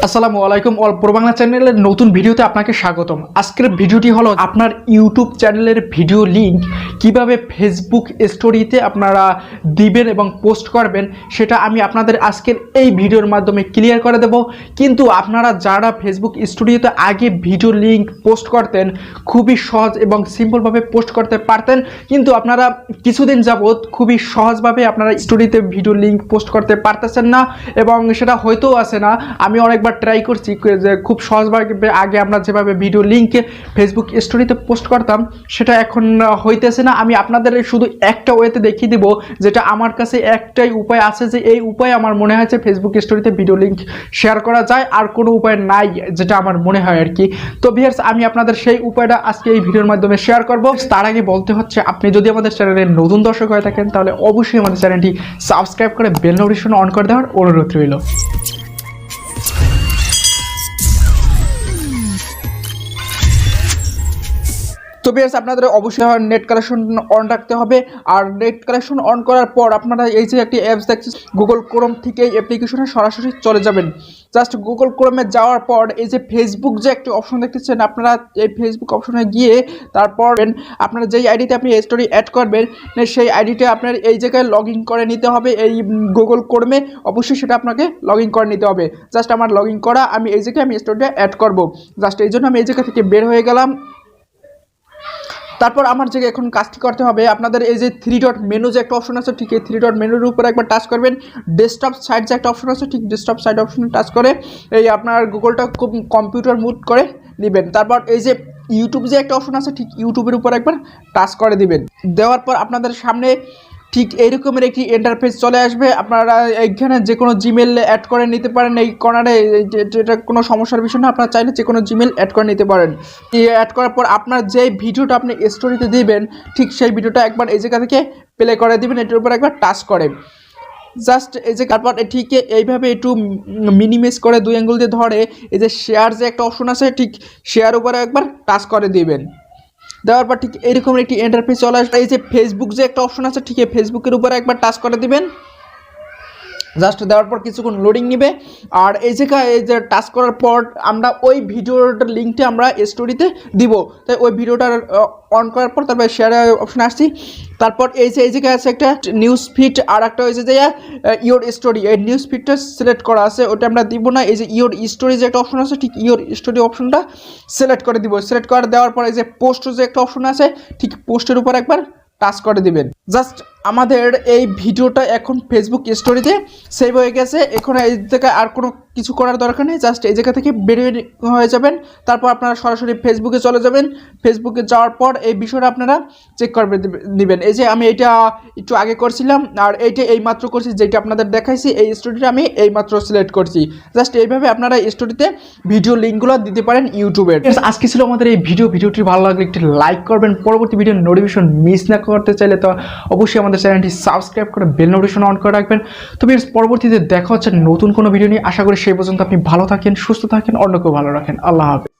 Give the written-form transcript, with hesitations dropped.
আসসালামু আলাইকুম all pro Bangla চ্যানেলের নতুন ভিডিওতে আপনাকে স্বাগতম। আজকের ভিডিওটি হলো আপনার ইউটিউব চ্যানেলের ভিডিও লিংক কিভাবে ফেসবুক স্টোরিতে আপনারা দিবেন এবং পোস্ট করবেন, সেটা আমি আপনাদের আজকের এই ভিডিওর মাধ্যমে ক্লিয়ার করে দেব। কিন্তু আপনারা যারা ফেসবুক স্টোরিতে আগে ভিডিও লিংক পোস্ট করতেন, খুবই সহজ এবং সিম্পলভাবে পোস্ট করতে পারতেন, কিন্তু আপনারা কিছুদিন যাবৎ খুবই সহজভাবে আপনারা স্টোরিতে ভিডিও লিংক পোস্ট করতে পারতেছেন না এবং সেটা হয়তো আসে না। আমি অনেকবার ট্রাই করছি যে খুব সহজভাবে আগে আমরা যেভাবে ভিডিও লিংকে ফেসবুক স্টোরিতে পোস্ট করতাম সেটা এখন হইতেছে না। আমি আপনাদের শুধু একটা ওয়েতে দেখিয়ে দেব, যেটা আমার কাছে একটাই উপায় আছে, যে এই উপায় আমার মনে হয় যে ফেসবুক স্টোরিতে ভিডিও লিংক শেয়ার করা যায়, আর কোনো উপায় নাই যেটা আমার মনে হয় আর কি। তো ভিউয়ার্স, আমি আপনাদের সেই উপায়টা আজকে এই ভিডিওর মাধ্যমে শেয়ার করব। তার আগে বলতে হচ্ছে, আপনি যদি আমাদের চ্যানেলের নতুন দর্শক হয়ে থাকেন তাহলে অবশ্যই আমাদের চ্যানেলটি সাবস্ক্রাইব করে বেল নোটিফিকেশন অন করে দেওয়ার অনুরোধ রইল। তো ভিউয়ার্স, আপনাদের অবশ্যই নেট কানেকশন অন রাখতে হবে। আর নেট কানেকশন অন করার পর আপনারা এই যে একটি অ্যাপস দেখছেন গুগল ক্রোম থেকে, এই অ্যাপ্লিকেশনে সরাসরি চলে যাবেন। জাস্ট গুগল ক্রোমে যাওয়ার পর এই যে ফেসবুক যে একটি অপশন দেখতেছেন, আপনারা এই ফেসবুক অপশনে গিয়ে তারপর আপনারা যেই আইডিতে আপনি স্টোরি অ্যাড করবেন সেই আইডিটা আপনার এই জায়গায় লগ ইন করে নিতে হবে। এই গুগল ক্রোমে অবশ্যই সেটা আপনাকে লগ ইন করে নিতে হবে। জাস্ট আমার লগ ইন করা, আমি এই জায়গায় আমি স্টোরিটা অ্যাড করব। জাস্ট এই জন্য আমি এই জায়গা থেকে বের হয়ে গেলাম। তারপর আমার জায়গায় এখন কাজটি করতে হবে, আপনাদের এই যে 3 ডট মেনু যে একটা অপশন আছে, ঠিক এই 3 ডট মেনুর উপর একবার টাচ করবেন। ডেস্কটপ সাইট যে একটা অপশন আছে, ঠিক ডেস্কটপ সাইট অপশনে টাচ করে এই আপনার গুগলটা খুব কম্পিউটার মুড করে দিবেন। তারপর এই যে ইউটিউব যে একটা অপশন আছে, ঠিক ইউটিউবের উপর একবার টাচ করে দিবেন। দেওয়ার পর আপনাদের সামনে ঠিক এইরকমের একটি ইন্টারফেস চলে আসবে। আপনারা এইখানে যে কোনো জিমেল অ্যাড করে নিতে পারেন। এই কর্নারে এটা কোনো সমস্যার বিষয় না, আপনারা চাইলে যে কোনো জিমেল অ্যাড করে নিতে পারেন। অ্যাড করার পর আপনার যে ভিডিওটা আপনি স্টোরিতে দিবেন, ঠিক সেই ভিডিওটা একবার এই জায়গা থেকে প্লে করে দিবেন, এটার উপর একবার টাচ করে জাস্ট এই যে তারপর ঠিক এইভাবে একটু মিনিমাইজ করে 2 আঙ্গুল দিয়ে ধরে এই যে শেয়ার যে একটা অপশন আছে, ঠিক শেয়ার উপরে একবার টাচ করে দিবেন। দেওয়ার পর ঠিক এইরকম একটি ইন্টারফেস চলে আসবে। এই যে ফেসবুক যে একটা অপশন আছে, ঠিক ফেসবুকের উপরে একবার টাচ করে দিবেন। জাস্ট দেওয়ার পর কিছুক্ষণ লোডিং নেবে। আর এই জায়গায় এই যে টাচ করার পর আমরা ওই ভিডিওটার লিঙ্কটা আমরা স্টোরিতে দিব। তাই ওই ভিডিওটার অন করার পর তারপরে শেয়ার অপশনে আসছি। তারপর এই যে এই জায়গায় আছে একটা নিউজ ফিড, আর একটা হয়েছে যে ইয়োর স্টোরি। এই নিউজ ফিডটা সিলেক্ট করা আছে, ওটা আমরা দিব না। এই যে ইয়োর স্টোরি যে একটা অপশন আছে, ঠিক ইয়োর স্টোরি অপশনটা সিলেক্ট করে দিব। সিলেক্ট করে দেওয়ার পর এই যে পোস্ট যে একটা অপশন আছে, ঠিক পোস্টের উপর একবার টাচ করে দিবেন। জাস্ট আমাদের এই ভিডিওটা এখন ফেসবুক স্টোরিতে সেভ হয়ে গেছে। এখন এই জায়গায় আর কোনো কিছু করার দরকার নেই, জাস্ট এই জায়গা থেকে বেরিয়ে হয়ে যাবেন। তারপর আপনারা সরাসরি ফেসবুকে চলে যাবেন। ফেসবুকে যাওয়ার পর এই বিষয়টা আপনারা চেক করে নেবেন। এই যে আমি এটা একটু আগে করছিলাম, আর এইটা এইমাত্র করছি, যেটা আপনাদের দেখাইছি এই স্টোরিটা আমি এইমাত্র সিলেক্ট করছি। জাস্ট এইভাবে আপনারা স্টোরিতে ভিডিও লিঙ্কগুলো দিতে পারেন ইউটিউবের। আজকে ছিল আমাদের এই ভিডিওটি ভালো লাগলে একটি লাইক করবেন। পরবর্তী ভিডিওর নোটিফিকেশন মিস না করতে চাইলে তো অবশ্যই আমাদের চ্যানেলটি সাবস্ক্রাইব করে বেল নোটিফিকেশন অন করে রাখবেন। তো পরবর্তীতে দেখা হচ্ছে নতুন কোনো ভিডিও নিয়ে। আশা করি সেই পর্যন্ত আপনি ভালো থাকেন, সুস্থ থাকেন, অন্যকেও ভালো রাখেন। আল্লাহ হাফেজ।